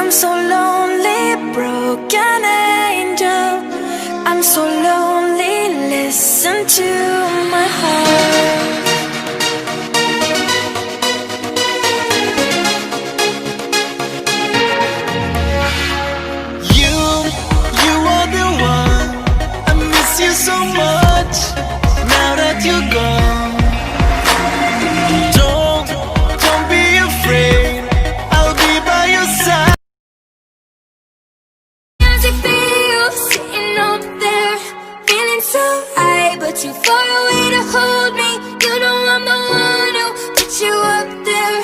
I'm so lonely, broken angel. I'm so lonely, listen to my heart. You are the one. I miss you so much, now that you're gone. Don't be afraid, I'll be by your side. As it feels, sitting up there, feeling so high, but too far away to hold me. You know I'm the one who put you up there,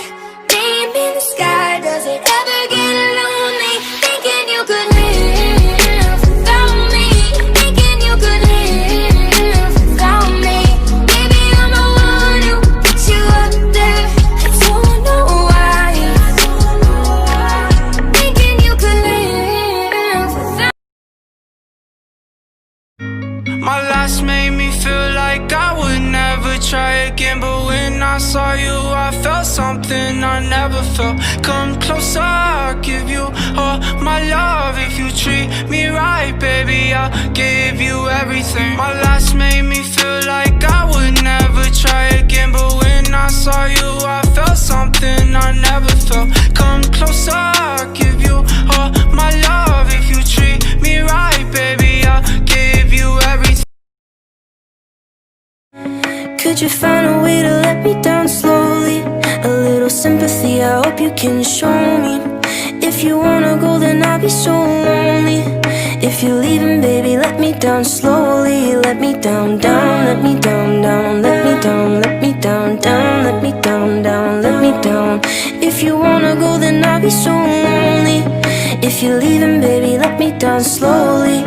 name in the sky. Does it ever get lonely, thinking you could live without me, thinking you could live without me? Baby, I'm the one who put you up there. I don't know why, thinking you could live without. My last made me feel like I would never try again, but when I saw you I felt something I never felt. Come closer, I'll give you all my love. If you treat me right, baby, I'll give you everything. My last made me feel like I would never try again, but when I saw you I felt something I never felt. Come closer, I'll give you all my love. If you treat me right, baby, I'll give you everything. Could you find a way to let me down slowly? A little sympathy, I hope you can show me. If you wanna go, then I'll be so lonely. If you're leaving, baby, let me down slowly. Let me down, down, let me down, down, let me down, let me down, down, let me down, down, let me down. If you wanna go, then I'll be so lonely. If you're leaving, baby, let me down slowly.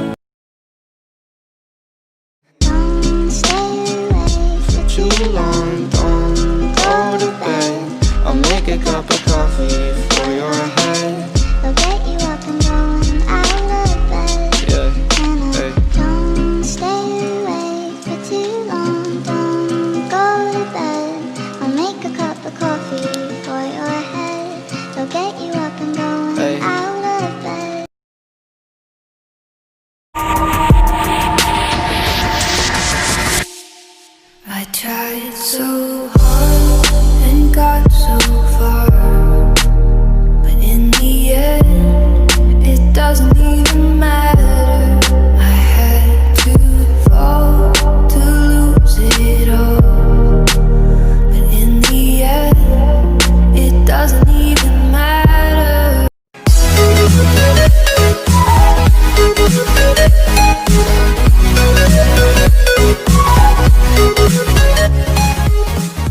Too long, don't go to bed. I'll make a cup of coffee for your head. I'll get you up and going out of bed. Yeah, And hey. don't stay awake for too long. Don't go to bed. I'll make a cup of coffee for your head. I'll get you up and going Hey. out of bed. I tried so hard and got so far, but in the end, it doesn't even matter.